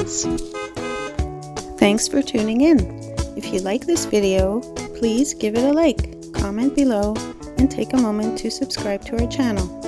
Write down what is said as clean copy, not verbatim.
experience. Thanks for tuning in. If you like this video, please give it a like, comment below, and take a moment to subscribe to our channel.